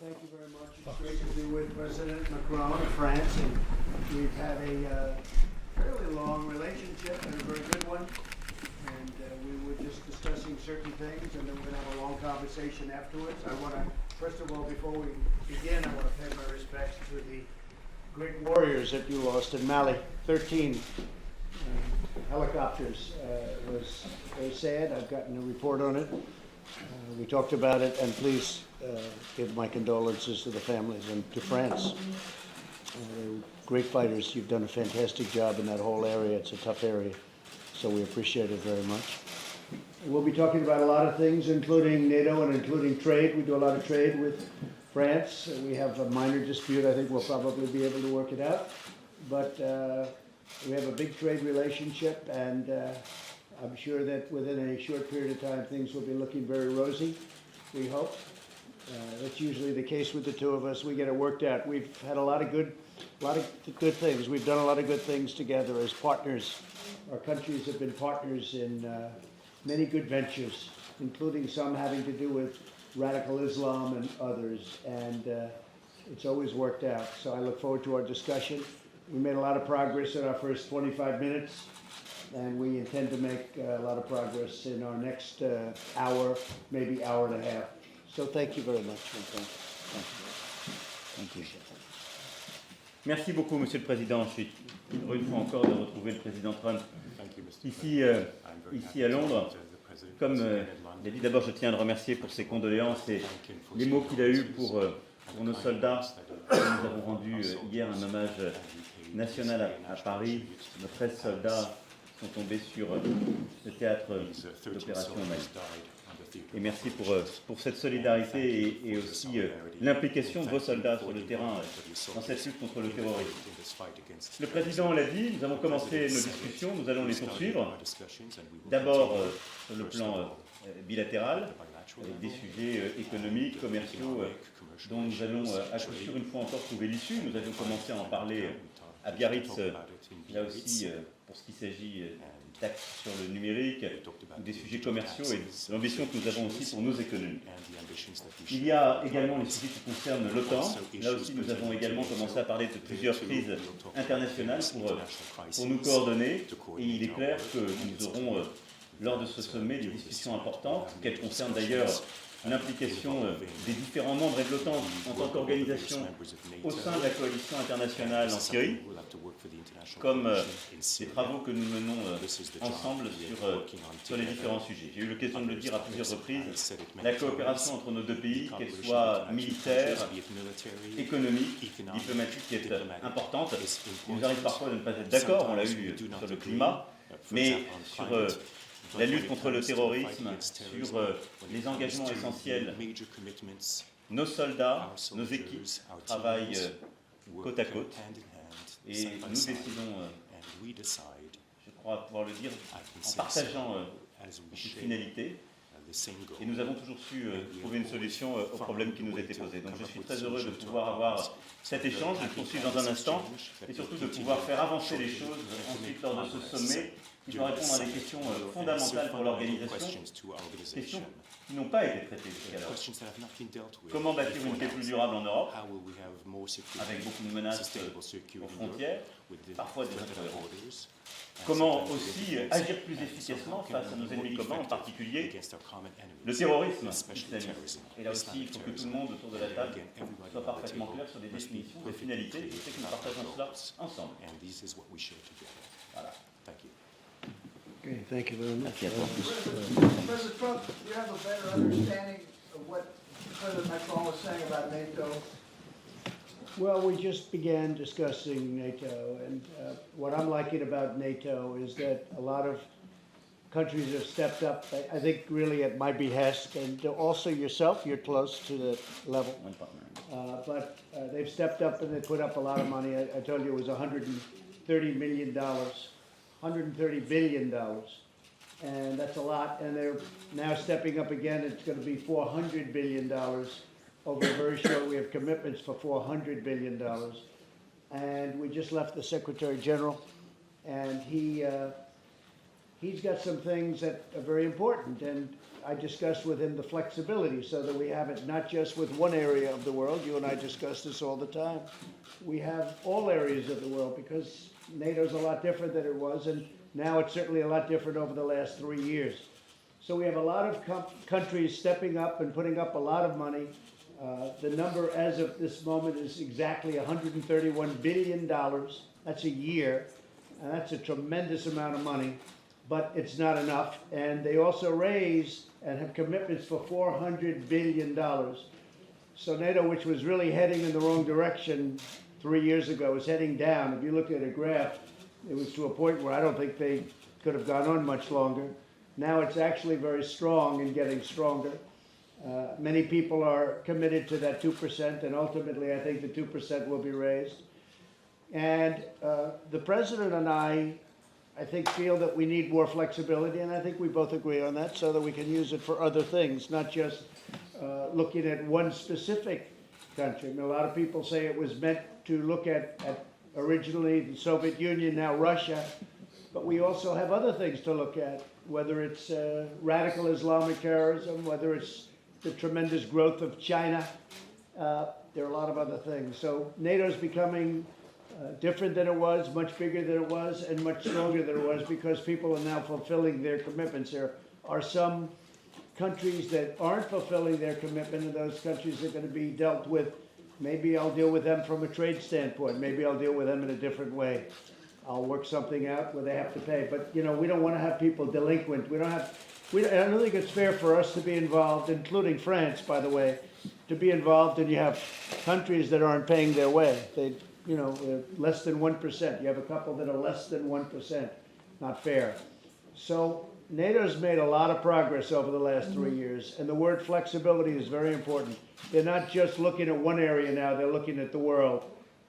Thank you very much. It's great to be with President Macron of France, and we've had a fairly long relationship and a very good one. And we were just discussing certain things, and then we're going to have a long conversation afterwards. I want to, first of all, before we begin, I want to pay my respects to the great warriors that you lost in Mali. 13 helicopters was very sad. I've gotten a report on it. We talked about it, and please give my condolences to the families and to France. They're great fighters. You've done a fantastic job in that whole area. It's a tough area, so we appreciate it very much. We'll be talking about a lot of things, including NATO and including trade. We do a lot of trade with France. We have a minor dispute. I think we'll probably be able to work it out. But we have a big trade relationship, and I'm sure that within a short period of time, things will be looking very rosy, we hope. That's usually the case with the two of us. We get it worked out. We've had a lot of good things. We've done a lot of good things together as partners. Our countries have been partners in many good ventures, including some having to do with radical Islam and others. And it's always worked out. So I look forward to our discussion. We made a lot of progress in our first 25 minutes. And we intend to make a lot of progress in our next hour, maybe hour and a half. So thank you very much. Thank you. Merci beaucoup, Monsieur le Président. Je suis heureux une fois encore de retrouver le Président Trump ici à Londres. Comme il a dit, d'abord, je tiens à le remercier pour ses condoléances et les mots qu'il a eus pour nos soldats. Nous avons rendu hier un hommage national à Paris. Nos 13 soldats sont tombés sur le théâtre d'opération Mali. Et merci pour cette solidarité et aussi l'implication de vos soldats sur le terrain dans cette lutte contre le terrorisme. Le Président l'a dit, nous avons commencé nos discussions, nous allons les poursuivre. D'abord sur le plan bilatéral, avec des sujets économiques, commerciaux, dont nous allons à coup sûr une fois encore trouver l'issue. Nous avions commencé à en parler à Biarritz, là aussi, pour ce qui s'agit taxes sur le numérique, ou des sujets commerciaux et l'ambition que nous avons aussi pour nos économies. Il y a également les sujets qui concernent l'OTAN. Là aussi, nous avons également commencé à parler de plusieurs crises internationales pour nous coordonner. Et il est clair que nous aurons, lors de ce sommet, des discussions importantes, qu'elles concernent d'ailleurs l'implication des différents membres de l'OTAN en tant qu'organisation au sein de la coalition internationale en Syrie, comme les travaux que nous menons ensemble sur les différents sujets. J'ai eu l'occasion de le dire à plusieurs reprises, la coopération entre nos deux pays, qu'elle soit militaire, économique, diplomatique, est importante. Il nous arrive parfois de ne pas être d'accord, on l'a eu sur le climat, mais sur la lutte contre le terrorisme, sur les engagements essentiels. Nos soldats, nos équipes travaillent côte à côte et nous décidons, je crois pouvoir le dire, en partageant une finalité. Et nous avons toujours su trouver une solution aux problèmes qui nous étaient posés. Donc je suis très heureux de pouvoir avoir cet échange, de poursuivre dans un instant, et surtout de pouvoir faire avancer les choses ensuite lors de ce sommet qui doit répondre à des questions fondamentales pour l'organisation, questions qui n'ont pas été traitées jusqu'alors. Comment bâtir une paix plus durable en Europe, avec beaucoup de menaces aux frontières, parfois des incohérences. Comment aussi agir plus efficacement face à nos ennemis communs, en particulier le terrorisme islamiste. Et là aussi, il faut que tout le monde autour de la table soit parfaitement clair sur des définitions, des finalités. Je sais que nous partageons cela ensemble. Voilà. Okay, thank you very much. President Trump, you have a better understanding of what President Macron was saying about NATO? Well, we just began discussing NATO, and what I'm liking about NATO is that a lot of countries have stepped up, I think really at my behest, and also yourself, you're close to the level. But they've stepped up and they put up a lot of money. I told you it was $130 million, $130 billion, and that's a lot, and they're now stepping up again. It's going to be $400 billion over a very short. We have commitments for $400 billion, and we just left the Secretary General, and he he's got some things that are very important, and I discussed with him the flexibility so that we have it not just with one area of the world. You and I discuss this all the time. We have all areas of the world because NATO's a lot different than it was, and now it's certainly a lot different over the last 3 years. So we have a lot of countries stepping up and putting up a lot of money. The number as of this moment is exactly $131 billion. That's a year, and that's a tremendous amount of money, but it's not enough. And they also raise and have commitments for $400 billion. So NATO, which was really heading in the wrong direction 3 years ago, is heading down. If you look at a graph, it was to a point where I don't think they could have gone on much longer. Now it's actually very strong and getting stronger. Many people are committed to that 2%, and ultimately I think the 2% will be raised. And the President and I think, feel that we need more flexibility, and I think we both agree on that, so that we can use it for other things, not just looking at one specific country. I mean, a lot of people say it was meant to look at originally the Soviet Union, now Russia, but we also have other things to look at, whether it's radical Islamic terrorism, whether it's the tremendous growth of China. There are a lot of other things. So NATO's becoming different than it was, much bigger than it was, and much stronger than it was because people are now fulfilling their commitments. There are some countries that aren't fulfilling their commitment, and those countries are going to be dealt with. Maybe I'll deal with them from a trade standpoint. Maybe I'll deal with them in a different way. I'll work something out where they have to pay. But, you know, we don't want to have people delinquent. I don't think it's fair for us to be involved, including France, by the way, to be involved, and you have countries that aren't paying their way. They, you know, less than 1%. You have a couple that are less than 1%. Not fair. So NATO's made a lot of progress over the last 3 years, and the word flexibility is very important. They're not just looking at one area now, they're looking at the world,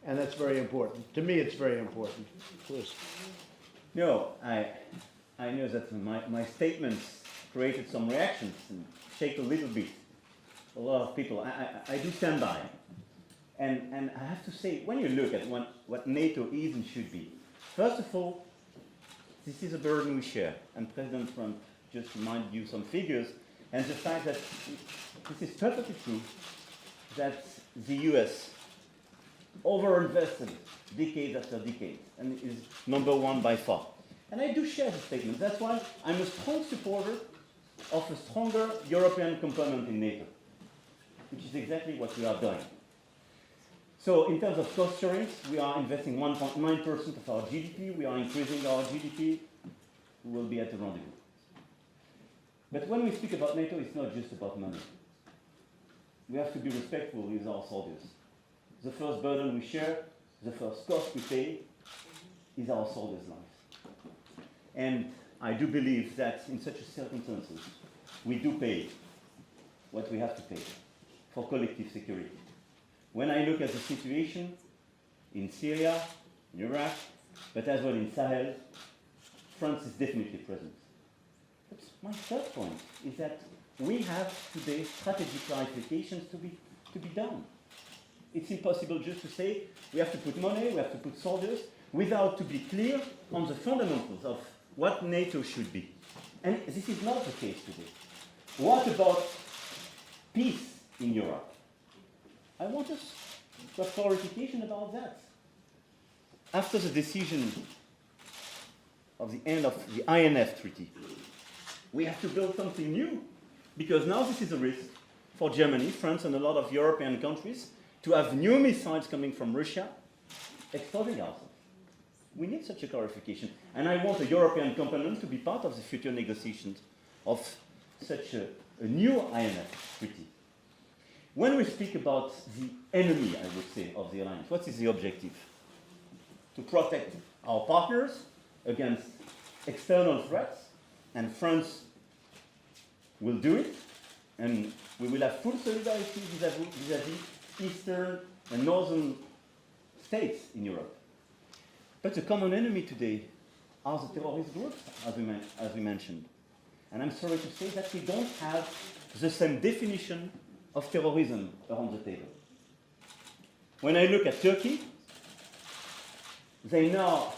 and that's very important. To me, it's very important. Please. No, I know that my statements created some reactions and shake a little bit. A lot of people, I do stand by. And I have to say, when you look at what NATO is and should be, first of all, this is a burden we share. And President Trump just reminded you some figures, and the fact that this is perfectly true, that the US overinvested decade after decade, and is number one by far. And I do share the statement. That's why I'm a strong supporter of a stronger European component in NATO, which is exactly what we are doing. So in terms of cost sharing, we are investing 1.9% of our GDP. We are increasing our GDP. We will be at the rendezvous. But when we speak about NATO, it's not just about money. We have to be respectful with our soldiers. The first burden we share, the first cost we pay, is our soldiers' lives. And I do believe that in such circumstances, we do pay what we have to pay for collective security. When I look at the situation in Syria, in Iraq, but as well in Sahel, France is definitely present. But my third point is that we have today strategic clarifications to be done. It's impossible just to say we have to put money, we have to put soldiers, without to be clear on the fundamentals of what NATO should be. And this is not the case today. What about peace in Europe? I want us to have clarification about that. After the decision of the end of the INF Treaty, we have to build something new, because now this is a risk for Germany, France, and a lot of European countries to have new missiles coming from Russia exploding ourselves. We need such a clarification. And I want a European component to be part of the future negotiations of such a new INF Treaty. When we speak about the enemy, I would say, of the alliance, what is the objective? To protect our partners against external threats, and France will do it, and we will have full solidarity vis-à-vis eastern and northern states in Europe. But the common enemy today are the terrorist groups, as we mentioned. And I'm sorry to say that we don't have the same definition of terrorism around the table. When I look at Turkey, they now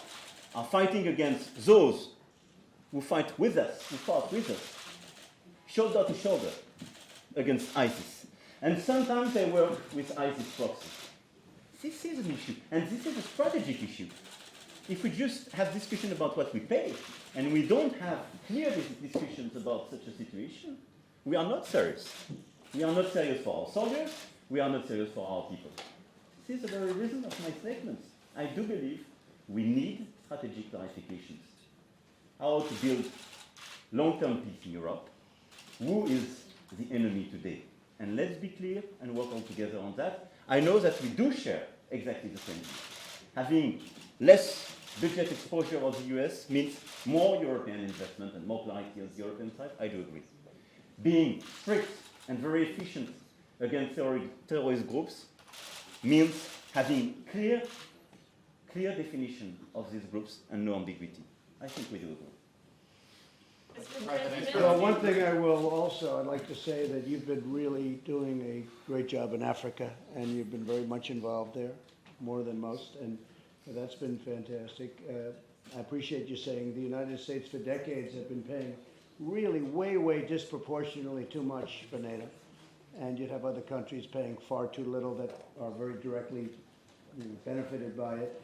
are fighting against those who fight with us, who fought with us, shoulder to shoulder against ISIS. And sometimes they work with ISIS proxies. This is an issue, and this is a strategic issue. If we just have discussion about what we pay, and we don't have clear discussions about such a situation, we are not serious. We are not serious for our soldiers, we are not serious for our people. This is the very reason of my statements. I do believe we need strategic clarifications. How to build long-term peace in Europe, who is the enemy today? And let's be clear and work all together on that. I know that we do share exactly the same view. Having less budget exposure of the US means more European investment and more clarity on the European side. I do agree. Being strict and very efficient against terrorist groups means having clear definition of these groups and no ambiguity. I think we do agree. Well, one thing I'd like to say that you've been really doing a great job in Africa, and you've been very much involved there, more than most, and that's been fantastic. I appreciate you saying the United States for decades have been paying really way disproportionately too much for NATO, and you'd have other countries paying far too little that are very directly benefited by it,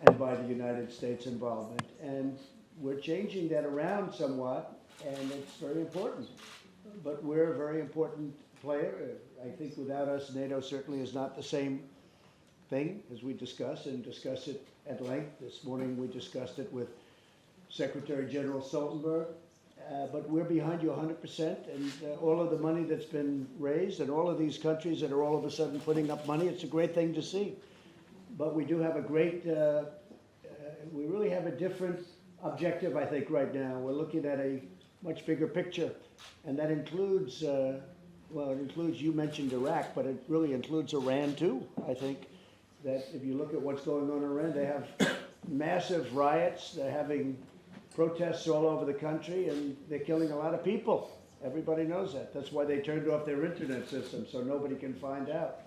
and by the United States involvement. And we're changing that around somewhat, and it's very important. But we're a very important player. I think without us, NATO certainly is not the same thing as we discuss it at length. This morning we discussed it with Secretary General Stoltenberg. But we're behind you 100%, and all of the money that's been raised and all of these countries that are all of a sudden putting up money, it's a great thing to see. But we do have a great, we really have a different objective, I think, right now. We're looking at a much bigger picture, and that includes, well, it includes, you mentioned Iraq, but it really includes Iran too. I think that if you look at what's going on in Iran, they have massive riots, they're having protests all over the country, and they're killing a lot of people. Everybody knows that. That's why they turned off their internet system, so nobody can find out.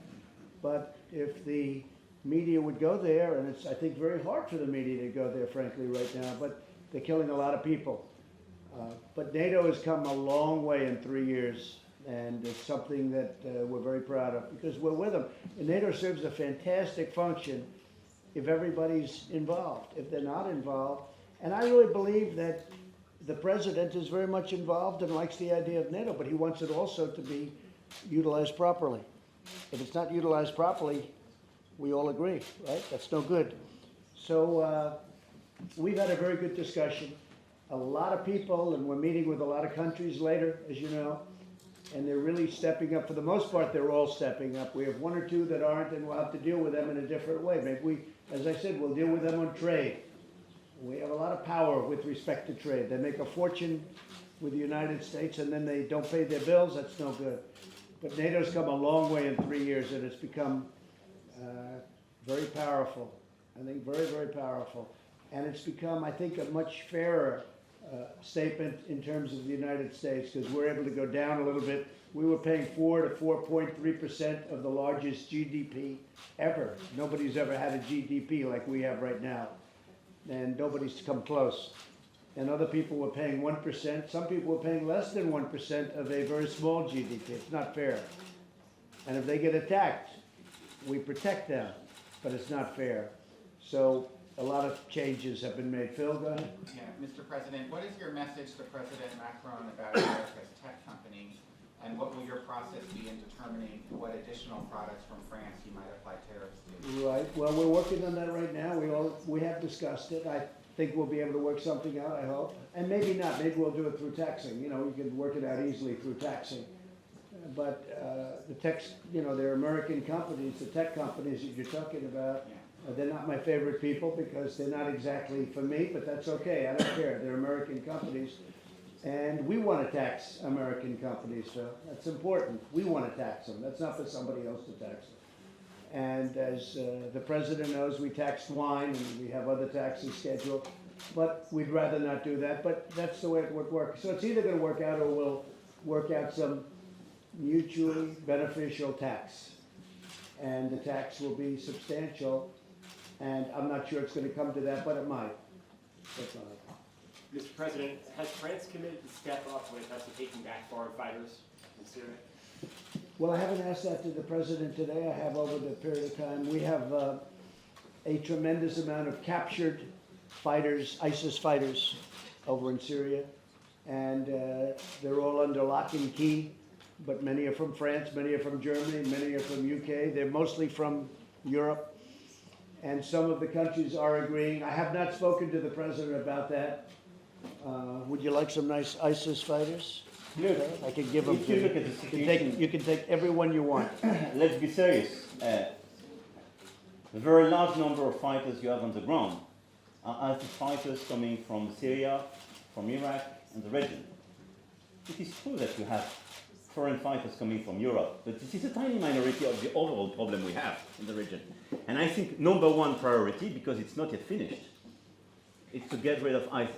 But if the media would go there, and it's, I think, very hard for the media to go there, frankly, right now, but they're killing a lot of people. But NATO has come a long way in 3 years, and it's something that we're very proud of, because we're with them. And NATO serves a fantastic function if everybody's involved. If they're not involved, and I really believe that the president is very much involved and likes the idea of NATO, but he wants it also to be utilized properly. If it's not utilized properly, we all agree, right? That's no good. So we've had a very good discussion. A lot of people, and we're meeting with a lot of countries later, as you know, and they're really stepping up. For the most part, they're all stepping up. We have one or two that aren't, and we'll have to deal with them in a different way. Maybe we, as I said, we'll deal with them on trade. We have a lot of power with respect to trade. They make a fortune with the United States, and then they don't pay their bills. That's no good. But NATO's come a long way in 3 years, and it's become very powerful. I think very powerful. And it's become, I think, a much fairer statement in terms of the United States, because we're able to go down a little bit. We were paying 4 to 4.3% of the largest GDP ever. Nobody's ever had a GDP like we have right now. And nobody's come close. And other people were paying 1%. Some people were paying less than 1% of a very small GDP. It's not fair. And if they get attacked, we protect them, but it's not fair. So a lot of changes have been made. Phil, go ahead. Yeah, Mr. President, what is your message to President Macron about America's tech companies, and what will your process be in determining what additional products from France you might apply tariffs to? Right. Well, we're working on that right now. We have discussed it. I think we'll be able to work something out, I hope. And maybe not. Maybe we'll do it through taxing. You know, you can work it out easily through taxing. But the tech, you know, they're American companies, the tech companies that you're talking about. Yeah. They're not my favorite people because they're not exactly for me, but that's okay. I don't care. They're American companies. And we want to tax American companies, so that's important. We want to tax them. That's not for somebody else to tax them. And as the president knows, we taxed wine, and we have other taxes scheduled. But we'd rather not do that. But that's the way it would work. So it's either going to work out, or we'll work out some mutually beneficial tax. And the tax will be substantial. And I'm not sure it's going to come to that, but it might. That's all. Mr. President, has France committed to step up when it comes to taking back foreign fighters in Syria? Well, I haven't asked that to the president today. I have over the period of time. We have a tremendous amount of captured fighters, ISIS fighters, over in Syria. And they're all under lock and key. But many are from France, many are from Germany, many are from UK. They're mostly from Europe. And some of the countries are agreeing. I have not spoken to the president about that. Would you like some nice ISIS fighters? Look, I could give them if to you you. look at the You can situation, you can take everyone you want. let's be serious. The very large number of fighters you have on the ground are ISIS fighters coming from Syria, from Iraq, and the region. It is true that you have foreign fighters coming from Europe, but this is a tiny minority of the overall problem we have in the region. And I think number one priority, because it's not yet finished, is to get rid of ISIS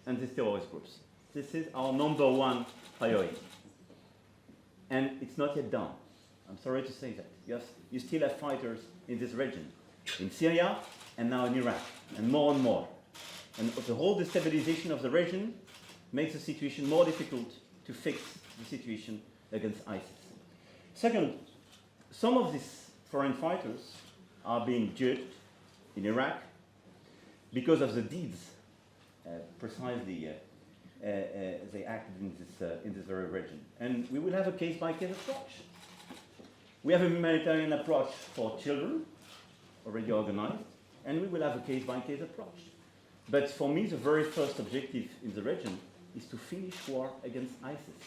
and these terrorist groups. This is our number one priority. And it's not yet done. I'm sorry to say that. You still have fighters in this region, in Syria and now in Iraq, and more. And the whole destabilization of the region makes the situation more difficult to fix the situation against ISIS. Second, some of these foreign fighters are being judged in Iraq because of the deeds precisely they acted in this very region. And we will have a case-by-case approach. We have a humanitarian approach for children, already organized, and we will have a case-by-case approach. But for me, the very first objective in the region is to finish war against ISIS.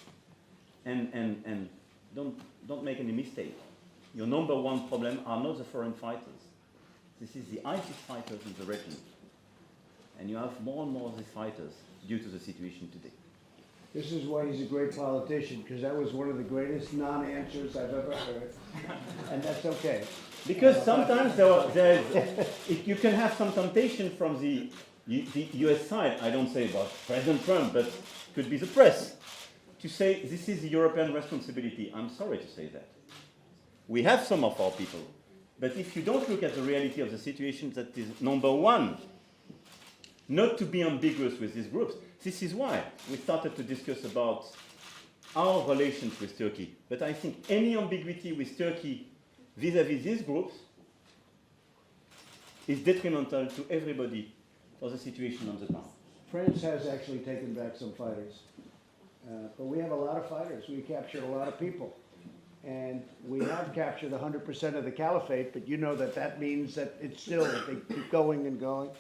And don't make any mistake. Your number one problem are not the foreign fighters. This is the ISIS fighters in the region. And you have more and more of these fighters due to the situation today. This is why he's a great politician, because that was one of the greatest non-answers I've ever heard. And that's okay. Because sometimes you can have some temptation from the US side, I don't say about President Trump, but could be the press, to say this is the European responsibility. I'm sorry to say that. We have some of our people, but if you don't look at the reality of the situation, that is number one, not to be ambiguous with these groups. This is why we started to discuss about our relations with Turkey. But I think any ambiguity with Turkey vis-à-vis these groups is detrimental to everybody for the situation on the ground. France has actually taken back some fighters. But we have a lot of fighters. We captured a lot of people. And we have captured 100% of the caliphate, but you know that means that it's still, they keep going and going.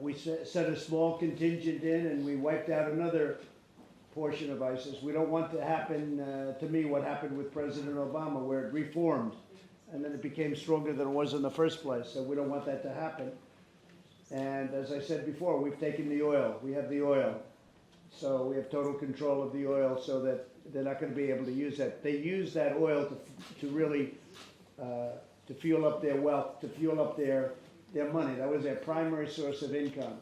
We sent a small contingent in and we wiped out another portion of ISIS. We don't want to happen, to me, what happened with President Obama, where it reformed and then it became stronger than it was in the first place. So we don't want that to happen. And as I said before, we've taken the oil. We have the oil. So we have total control of the oil so that they're not going to be able to use that. They use that oil to really, to fuel up their wealth, to fuel up their money. That was their primary source of income.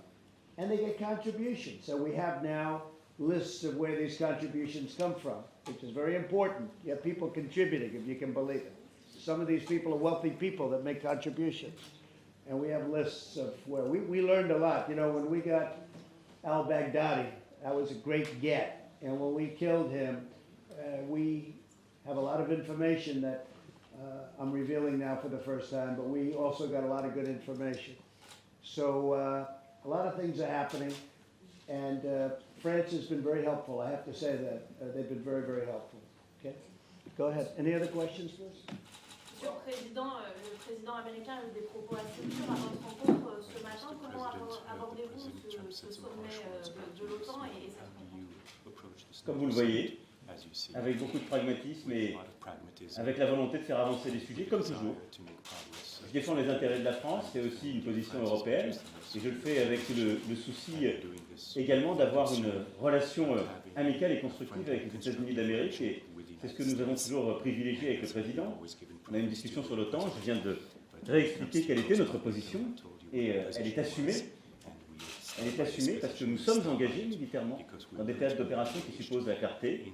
And they get contributions. So we have now lists of where these contributions come from, which is very important. You have people contributing, if you can believe it. Some of these people are wealthy people that make contributions. And we have lists of where we learned a lot. You know, when we got al-Baghdadi, that was a great get. And when we killed him, we have a lot of information that I'm revealing now for the first time, but we also got a lot of good information. So a lot of things are happening, and France has been very helpful. I have to say that. They've been very, very helpful. Okay? Go ahead. Any other questions, please? Monsieur le Président américain a eu des propos assez durs à votre rencontre ce matin. Comment abordez-vous ce sommet de l'OTAN et cette rencontre? Comme vous le voyez, avec beaucoup de pragmatisme et avec la volonté de faire avancer les sujets, comme toujours. Je défends les intérêts de la France, c'est aussi une position européenne, et je le fais avec le souci également d'avoir une relation amicale et constructive avec les États-Unis d'Amérique, et c'est ce que nous avons toujours privilégié avec le Président. On a une discussion sur l'OTAN, je viens de réexpliquer quelle était notre position, et elle est assumée. Elle est assumée parce que nous sommes engagés militairement dans des théâtres d'opération qui supposent la clarté.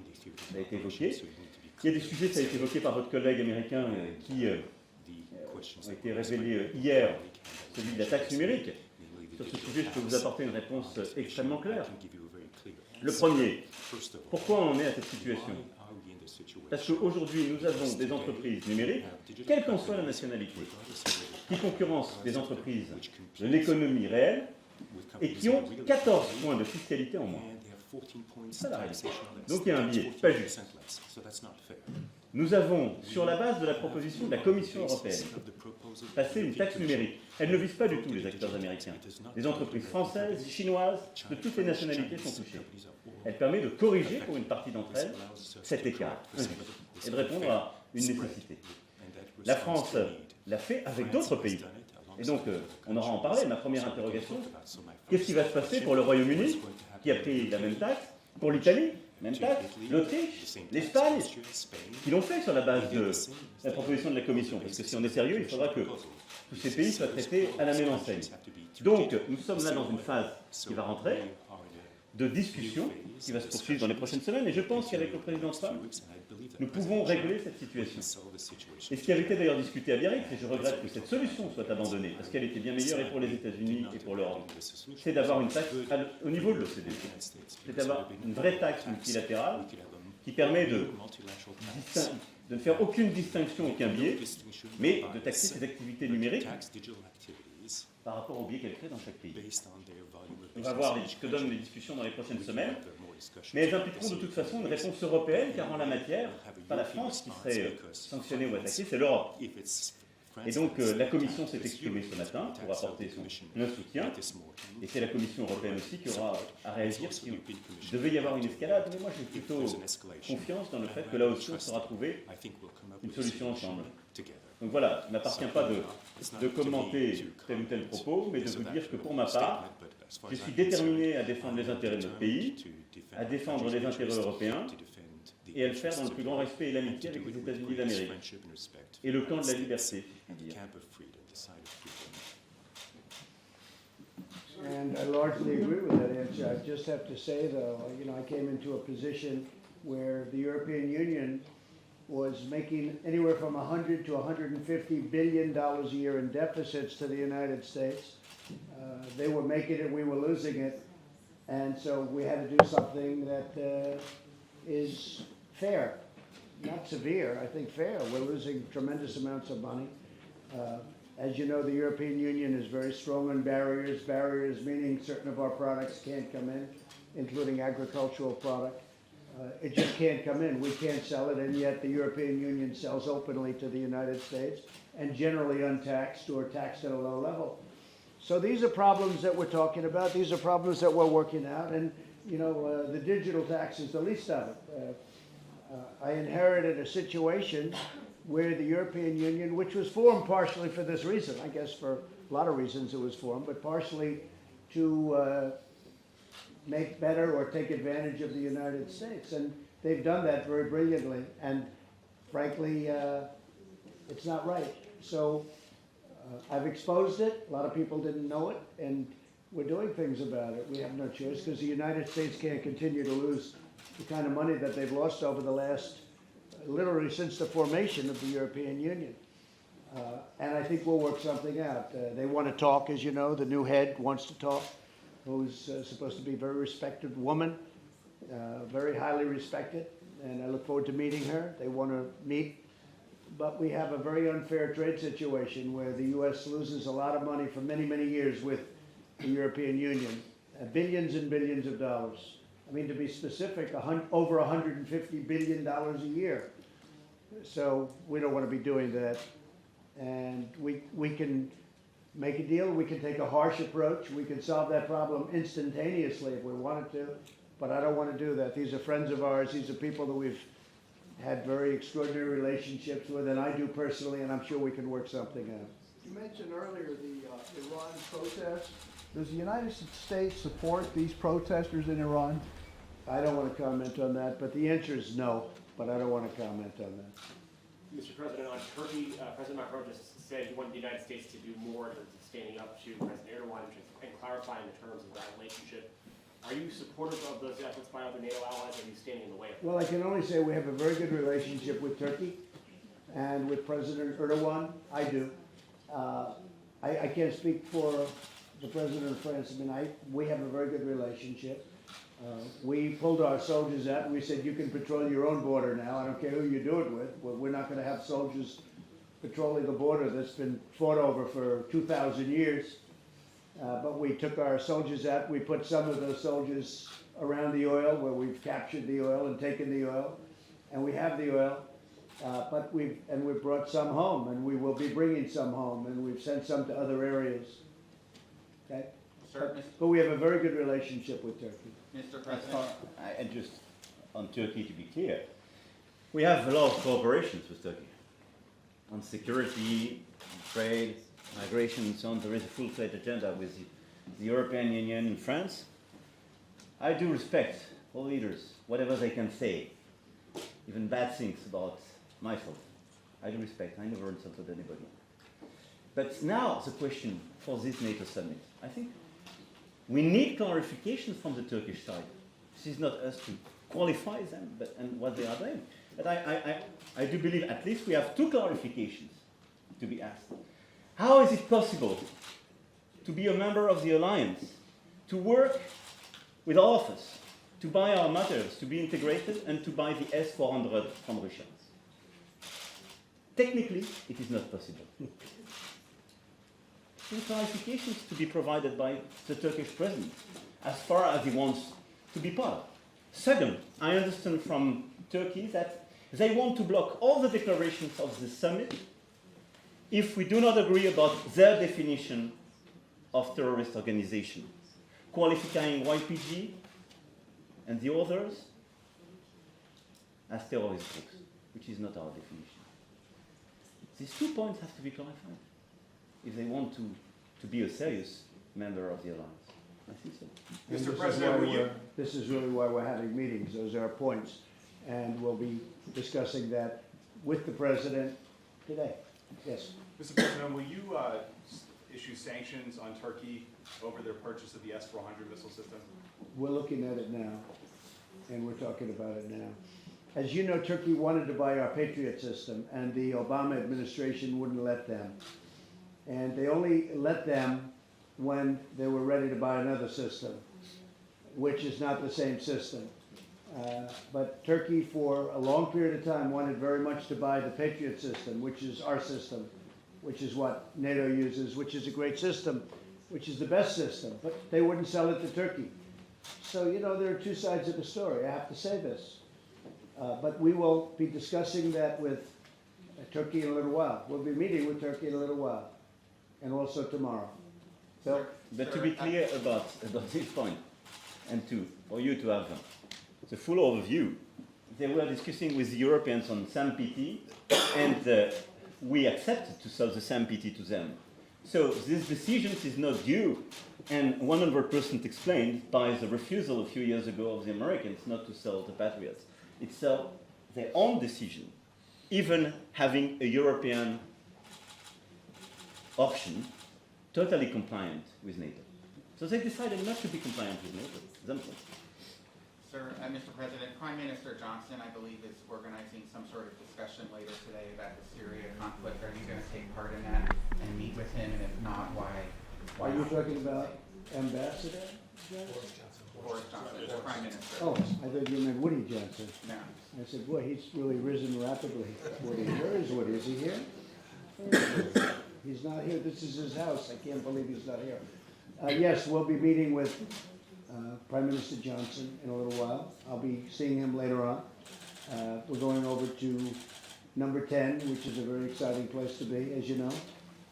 Ça a été évoqué. Il y a des sujets, ça a été évoqué par votre collègue américain, qui ont été révélés hier, celui de la taxe numérique. Sur ce sujet, je peux vous apporter une réponse extrêmement claire. Le premier, pourquoi on en est à cette situation? Parce qu'aujourd'hui, nous avons des entreprises numériques, quelle qu'en soit la nationalité, qui concurrencent des entreprises de l'économie réelle et qui ont 14 points de fiscalité en moins. C'est ça la réalité. Donc il y a un biais, pas juste. Nous avons, sur la base de la proposition de la Commission européenne, passé une taxe numérique. Elle ne vise pas du tout les acteurs américains. Les entreprises françaises, chinoises, de toutes les nationalités sont touchées. Elle permet de corriger pour une partie d'entre elles cet écart et de répondre à une nécessité. La France l'a fait avec d'autres pays. Et donc, on aura en parlé. Ma première interrogation, qu'est-ce qui va se passer pour le Royaume-Uni, qui a pris la même taxe, pour l'Italie, même taxe, l'Autriche, l'Espagne, qui l'ont fait sur la base de la proposition de la Commission. Parce que si on est sérieux, il faudra que tous ces pays soient traités à la même enseigne. Donc, nous sommes là dans une phase qui va rentrer, de discussion, qui va se poursuivre dans les prochaines semaines. Et je pense qu'avec le président Trump, nous pouvons régler cette situation. Et ce qui avait été d'ailleurs discuté à Biarritz, et je regrette que cette solution soit abandonnée, parce qu'elle était bien meilleure et pour les États-Unis et pour l'Europe, c'est d'avoir une taxe au niveau de l'OCDE. C'est d'avoir une vraie taxe multilatérale qui permet de ne faire aucune distinction, aucun biais, mais de taxer ces activités numériques par rapport aux biais qu'elles créent dans chaque pays. On va voir ce que donnent les discussions dans les prochaines semaines, mais elles impliqueront de toute façon une réponse européenne, car en la matière, pas la France qui serait sanctionnée ou attaquée, c'est l'Europe. Et donc la Commission s'est exprimée ce matin pour apporter son soutien, et c'est la Commission européenne aussi qui aura à réagir s'il devait y avoir une escalade, mais moi j'ai plutôt confiance dans le fait que là aussi on saura trouver une solution ensemble. Donc voilà, il ne m'appartient pas de commenter tel ou tel propos, mais de vous dire que pour ma part, je suis déterminé à défendre les intérêts de notre pays, à défendre les intérêts européens, et à le faire dans le plus grand respect et l'amitié avec les États-Unis d'Amérique, et le camp de la liberté. And I largely agree with that answer. I just have to say, though, I came into a position where the European Union was making anywhere from $100 to $150 billion a year in deficits to the United States. They were making it, we were losing it, and so we had to do something that is fair, not severe, I think fair. We're losing tremendous amounts of money. As you know, the European Union is very strong on barriers. Barriers meaning certain of our products can't come in, including agricultural product. It just can't come in. We can't sell it, and yet the European Union sells openly to the United States, and generally untaxed or taxed at a low level. So these are problems that we're talking about. These are problems that we're working out, and the digital tax is the least of it. I inherited a situation where the European Union, which was formed partially for this reason, I guess for a lot of reasons it was formed, but partially to make better or take advantage of the United States. And they've done that very brilliantly, and frankly, it's not right. So I've exposed it. A lot of people didn't know it, and we're doing things about it. We have no choice because the United States can't continue to lose the kind of money that they've lost over the last, literally since the formation of the European Union. And I think we'll work something out. They want to talk, as you know. The new head wants to talk, who's supposed to be a very respected woman, very highly respected, and I look forward to meeting her. They want to meet. But we have a very unfair trade situation where the U.S. loses a lot of money for many, many years with the European Union, billions and billions of dollars. I mean, to be specific, over $150 billion a year. So we don't want to be doing that. And we can make a deal. We can take a harsh approach. We can solve that problem instantaneously if we wanted to. But I don't want to do that. These are friends of ours. These are people that we've had very extraordinary relationships with, and I do personally, and I'm sure we can work something out. You mentioned earlier the Iran protests. Does the United States support these protesters in Iran? I don't want to comment on that, but the answer is no, but I don't want to comment on that. Mr. President, on Turkey, President Macron just said he wanted the United States to do more in terms of standing up to President Erdogan and clarifying the terms of that relationship. Are you supportive of those efforts by other NATO allies, or are you standing in the way of them? Well, I can only say we have a very good relationship with Turkey and with President Erdogan. I do. I can't speak for the president of France, I mean, we have a very good relationship. We pulled our soldiers out and we said, you can patrol your own border now. I don't care who you do it with. We're not going to have soldiers patrolling the border that's been fought over for 2,000 years. But we took our soldiers out. We put some of those soldiers around the oil where we've captured the oil and taken the oil. And we have the oil. But we've brought some home, and we will be bringing some home, and we've sent some to other areas. Okay? Sir, But we have a very good relationship with Turkey. Mr. As President. far, and just on Turkey, to be clear, we have a lot of cooperations with Turkey on security, trade, migration, and so on. There is a full-fledged agenda with the European Union and France. I do respect all leaders, whatever they can say, even bad things about myself. I do respect. I never insulted anybody. But now the question for this NATO summit, I think we need clarifications from the Turkish side. This is not us to qualify them and what they are doing. But I do believe at least we have two clarifications to be asked. How is it possible to be a member of the alliance, to work with all of us, to buy our materials, to be integrated, and to buy the S-400 from Russia? Technically, it is not possible. Clarifications to be provided by the Turkish president, as far as he wants to be part. Second, I understand from Turkey that they want to block all the declarations of the summit if we do not agree about their definition of terrorist organization, qualifying YPG and the others as terrorist groups, which is not our definition. These 2 points have to be clarified if they want to be a serious member of the alliance. I think so. And Mr. President, this is really why we're having meetings. Those are our points. And we'll be discussing that with the president today. Yes. Mr. President, will you issue sanctions on Turkey over their purchase of the S-400 missile system? We're looking at it now, and we're talking about it now. As you know, Turkey wanted to buy our Patriot system, and the Obama administration wouldn't let them. And they only let them when they were ready to buy another system, which is not the same system. But Turkey, for a long period of time, wanted very much to buy the Patriot system, which is our system, which is what NATO uses, which is a great system, which is the best system. But they wouldn't sell it to Turkey. So, you know, there are two sides of the story. I have to say this. But we will be discussing that with Turkey in a little while. We'll be meeting with Turkey in a little while, and also tomorrow. Bill? But to be clear about this point, and for you to have the full overview, they were discussing with the Europeans on SAMPT, and we accepted to sell the SAMPT to them. So this decision is not due, and 100% explained by the refusal a few years ago of the Americans not to sell the Patriots. It's their own decision, even having a European option totally compliant with NATO. So they decided not to be compliant with NATO themselves. Sir, Mr. President, Prime Minister Johnson, I believe, is organizing some sort of discussion later today about the Syria conflict. Are you going to take part in that and meet with him? And if not, why Are you not? talking about Ambassador? Boris Johnson, the Prime Minister. Oh, I thought you meant Woody Johnson. No. I said, boy, he's really risen rapidly. Woody, where is Woody? Is he here? He's not here. This is his house. I can't believe he's not here. Yes, we'll be meeting with Prime Minister Johnson in a little while. I'll be seeing him later on. We're going over to number 10, which is a very exciting place to be, as you know.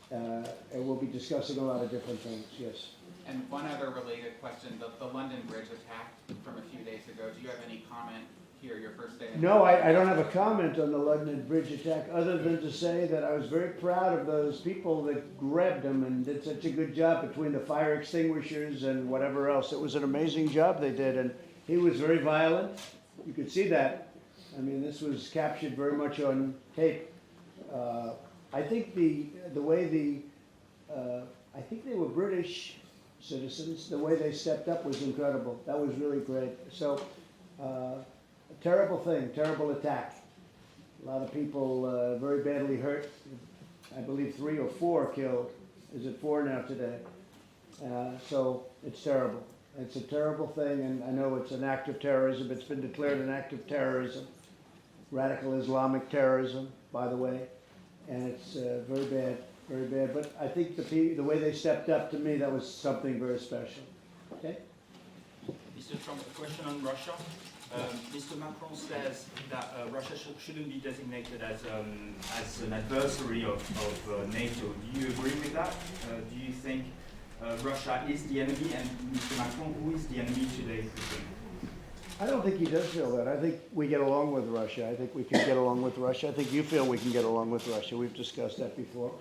And we'll be discussing a lot of different things, yes. And one other related question, the London Bridge attack from a few days ago, do you have any comment here, your first day? No, I don't have a comment on the London Bridge attack, other than to say that I was very proud of those people that grabbed him and did such a good job between the fire extinguishers and whatever else. It was an amazing job they did, and he was very violent. You could see that. I mean, this was captured very much on tape. I think the way I think they were British citizens. The way they stepped up was incredible. That was really great. So, a terrible thing, terrible attack. A lot of people very badly hurt. I believe 3 or 4 killed. Is it 4 now today? So it's terrible. It's a terrible thing, and I know it's an act of terrorism. It's been declared an act of terrorism, radical Islamic terrorism, by the way, and it's very bad, very bad. But I think the way they stepped up, to me, that was something very special. Okay? Mr. Trump, a question on Russia. Mr. Macron says that Russia shouldn't be designated as an adversary of NATO. Do you agree with that? Do you think Russia is the enemy, and Mr. Macron, who is the enemy today? I don't think he does feel that. I think we get along with Russia. I think we can get along with Russia. I think you feel we can get along with Russia. We've discussed that before.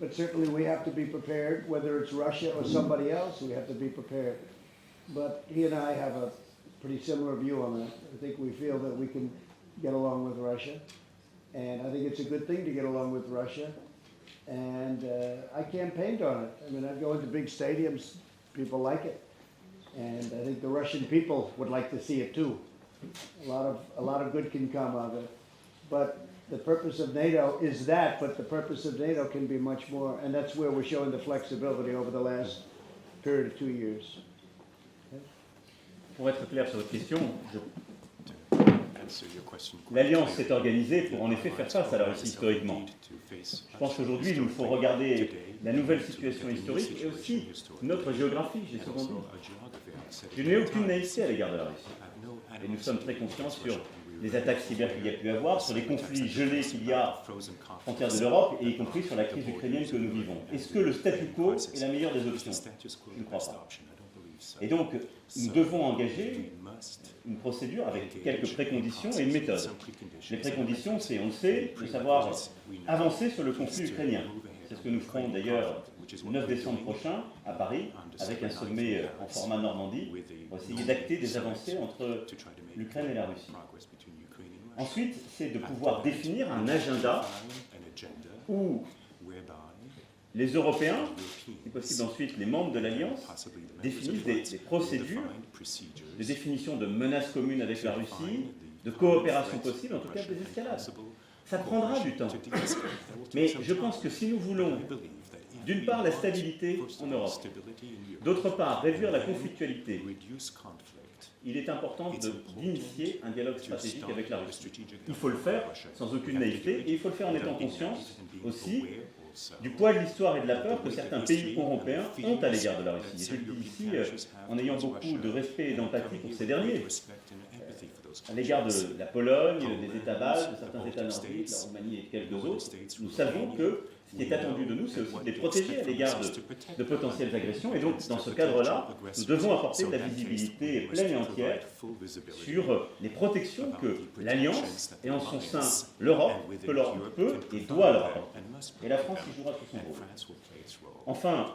But certainly we have to be prepared, whether it's Russia or somebody else, we have to be prepared. But he and I have a pretty similar view on that. I think we feel that we can get along with Russia. And I think it's a good thing to get along with Russia. And I campaigned on it. I mean, I go into big stadiums, people like it. And I think the Russian people would like to see it too. A lot of good can come of it. But the purpose of NATO is that, but the purpose of NATO can be much more, and that's where we're showing the flexibility over the last period of 2 years. Pour être clair sur votre question, l'Alliance s'est organisée pour en effet faire face à la Russie historiquement. Je pense qu'aujourd'hui, il nous faut regarder la nouvelle situation historique et aussi notre géographie, j'ai souvent dit. Je n'ai aucune naïveté à l'égard de la Russie. Et nous sommes très conscients sur les attaques cyber qu'il y a pu avoir, sur les conflits gelés qu'il y a aux frontières de l'Europe, et y compris sur la crise ukrainienne que nous vivons. Est-ce que le statu quo est la meilleure des options? Je ne crois pas. Et donc, nous devons engager une procédure avec quelques préconditions et une méthode. Les préconditions, c'est, on le sait, de savoir avancer sur le conflit ukrainien. C'est ce que nous ferons d'ailleurs le 9 décembre prochain à Paris, avec un sommet en format Normandie, pour essayer d'acter des avancées entre l'Ukraine et la Russie. Ensuite, c'est de pouvoir définir un agenda où les Européens, si possible ensuite les membres de l'Alliance, définissent des procédures de définition de menaces communes avec la Russie, de coopération possible, en tout cas des escalades. Ça prendra du temps. Mais je pense que si nous voulons, d'une part, la stabilité en Europe, d'autre part, réduire la conflictualité, il est important d'initier un dialogue stratégique avec la Russie. Il faut le faire sans aucune naïveté, et il faut le faire en étant conscience aussi du poids de l'histoire et de la peur que certains pays européens ont à l'égard de la Russie. Et je le dis ici en ayant beaucoup de respect et d'empathie pour ces derniers. À l'égard de la Pologne, des États baltes, de certains États nordiques, la Roumanie et quelques autres, nous savons que ce qui est attendu de nous, c'est aussi de les protéger à l'égard de potentielles agressions. Et donc, dans ce cadre-là, nous devons apporter de la visibilité pleine et entière sur les protections que l'Alliance et en son sein l'Europe peut et doit leur apporter. Et la France y jouera tout son rôle. Enfin,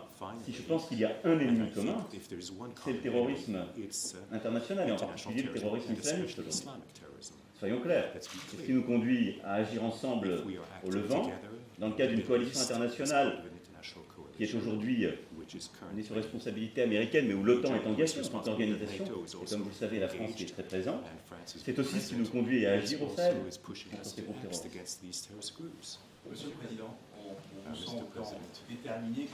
si je pense qu'il y a un ennemi commun, c'est le terrorisme international, et en particulier le terrorisme islamiste aujourd'hui. Soyons clairs, c'est ce qui nous conduit à agir ensemble au Levant, dans le cadre d'une coalition internationale qui est aujourd'hui sous responsabilité américaine, mais où l'OTAN est engagée en tant qu'organisation, et comme vous le savez, la France y est très présente. C'est aussi ce qui nous conduit à agir au Sahel contre ces groupes terroristes. Monsieur le Président, on sent autant déterminé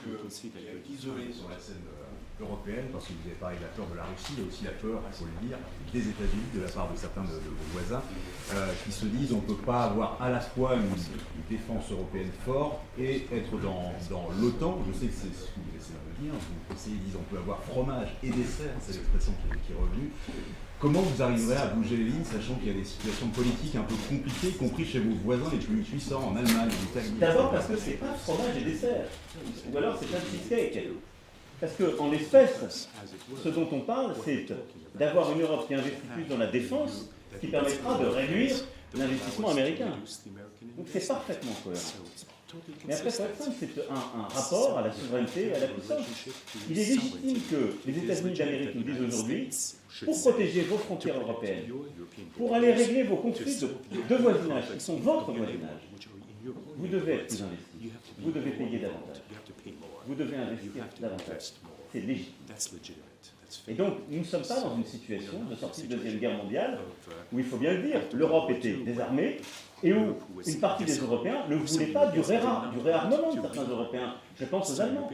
qu'isolé sur la scène européenne, parce que vous avez parlé de la peur de la Russie, il y a aussi la peur, il faut le dire, des États-Unis, de la part de certains de vos voisins, qui se disent on ne peut pas avoir à la fois une défense européenne forte et être dans l'OTAN. Je sais que c'est ce que vous essayez de dire, vous essayez de dire on peut avoir fromage et dessert, c'est l'expression qui est revenue. Comment vous arriverez à bouger les lignes, sachant qu'il y a des situations politiques un peu compliquées, y compris chez vos voisins les plus puissants en Allemagne, en Italie? D'abord parce que c'est pas fromage et dessert, ou alors c'est un cheesecake. Parce qu'en l'espèce, ce dont on parle, c'est d'avoir une Europe qui investit plus dans la défense, ce qui permettra de réduire l'investissement américain. Donc c'est parfaitement cohérent. Mais après, pour être simple, c'est un rapport à la souveraineté et à la puissance. Il est légitime que les États-Unis d'Amérique nous disent aujourd'hui, pour protéger vos frontières européennes, pour aller régler vos conflits de voisinage, qui sont votre voisinage, vous devez être plus investi, vous devez payer davantage, vous devez investir davantage. C'est légitime. Et donc, nous ne sommes pas dans une situation de sortie de Deuxième Guerre mondiale où, il faut bien le dire, l'Europe était désarmée et où une partie des Européens ne voulaient pas du réarmement de certains Européens. Je pense aux Allemands.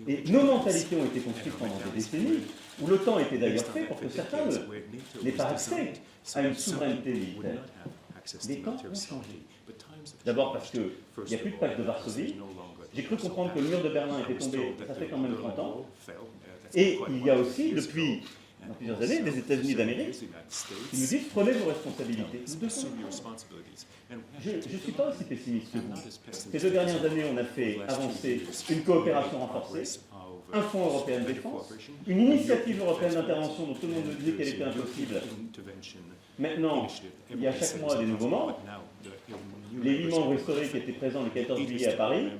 Et nos mentalités ont été construites pendant des décennies, où l'OTAN était d'ailleurs fait pour que certains n'aient pas accès à une souveraineté militaire. Les temps ont changé. D'abord parce qu'il n'y a plus de pacte de Varsovie. J'ai cru comprendre que le mur de Berlin était tombé, ça fait quand même 30 ans. Et il y a aussi, depuis plusieurs années, les États-Unis d'Amérique qui nous disent « prenez vos responsabilités ». Je ne suis pas aussi pessimiste que vous. Ces 2 dernières années, on a fait avancer une coopération renforcée, un fonds européen de défense, une initiative européenne d'intervention dont tout le monde nous disait qu'elle était impossible. Maintenant, il y a chaque mois des nouveaux membres. Les 8 membres historiques étaient présents le 14 juillet à Paris.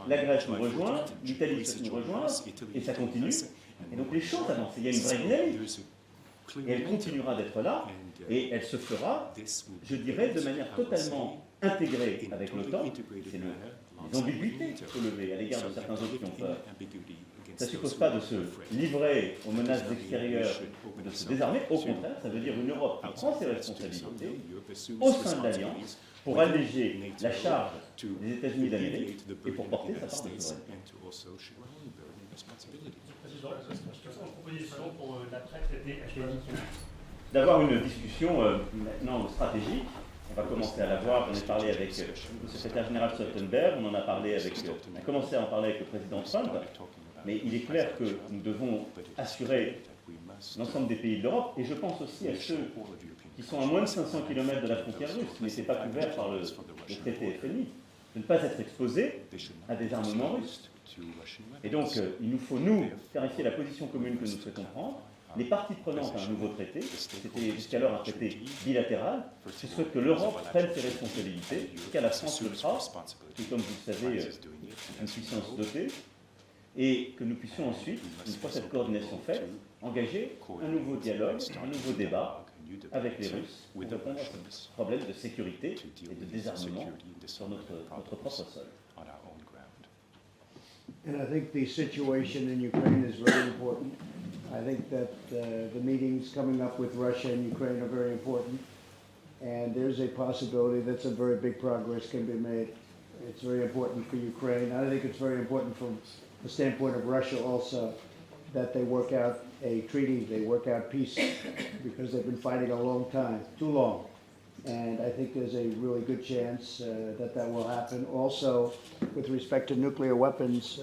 La Grèce nous rejoint, l'Italie nous rejoint, et ça continue. Et donc les choses avancent. Il y a une vraie dynamique. Et elle continuera d'être là, et elle se fera, je dirais, de manière totalement intégrée avec l'OTAN. C'est les ambiguïtés qu'il faut lever à l'égard de certains autres qui ont peur. Ça ne suppose pas de se livrer aux menaces extérieures, de se désarmer. Au contraire, ça veut dire une Europe qui prend ses responsabilités au sein de l'Alliance pour alléger la charge des États-Unis d'Amérique et pour porter sa part de souveraineté. D'avoir une discussion maintenant stratégique. On va commencer à la voir. On a parlé avec le secrétaire général Stoltenberg, on en a parlé on a commencé à en parler avec le président Trump. Mais il est clair que nous devons assurer l'ensemble des pays de l'Europe, et je pense aussi à ceux qui sont à moins de 500 km de la frontière russe, qui n'étaient pas couverts par le traité FNI, de ne pas être exposés à des armements russes. Et donc, il nous faut, nous, clarifier la position commune que nous souhaitons prendre. Les parties prenantes à un nouveau traité, c'était jusqu'alors un traité bilatéral, je souhaite que l'Europe prenne ses responsabilités, qu'à la France le fera, qui, comme vous le savez, est une puissance dotée, et que nous puissions ensuite, une fois cette coordination faite, engager un nouveau dialogue, un nouveau débat avec les Russes pour répondre à ce problème de sécurité et de désarmement sur notre propre sol. And I think the situation in Ukraine is very important. I think that the meetings coming up with Russia and Ukraine are very important. And there's a possibility that some very big progress can be made. It's very important for Ukraine. I think it's very important from the standpoint of Russia also that they work out a treaty, they work out peace, because they've been fighting a long time, too long. And I think there's a really good chance that that will happen. Also, with respect to nuclear weapons,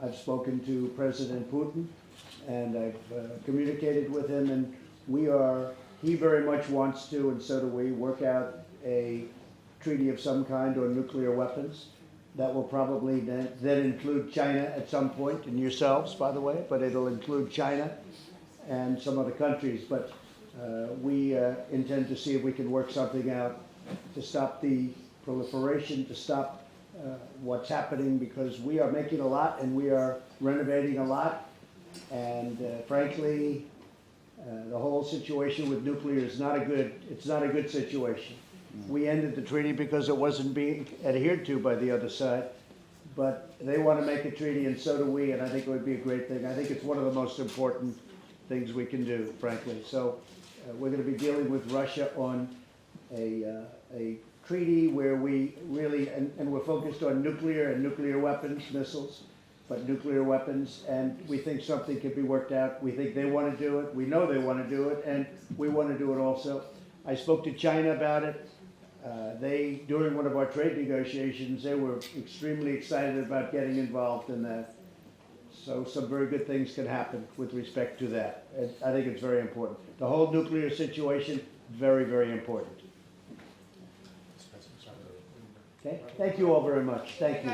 I've spoken to President Putin, and I've communicated with him, and he very much wants to, and so do we, work out a treaty of some kind on nuclear weapons. That will probably then include China at some point, and yourselves, by the way, but it'll include China and some other countries. But we intend to see if we can work something out to stop the proliferation, to stop what's happening, because we are making a lot and we are renovating a lot. And frankly, the whole situation with nuclear is not a good situation. We ended the treaty because it wasn't being adhered to by the other side, but they want to make a treaty, and so do we, and I think it would be a great thing. I think it's one of the most important things we can do, frankly. So we're going to be dealing with Russia on a treaty where we really, and we're focused on nuclear and nuclear weapons, missiles, but nuclear weapons, and we think something can be worked out. We think they want to do it. We know they want to do it, and we want to do it also. I spoke to China about it. During one of our trade negotiations, they were extremely excited about getting involved in that. So some very good things can happen with respect to that. I think it's very important. The whole nuclear situation, very, very important. Okay? Thank you all very much. Thank you.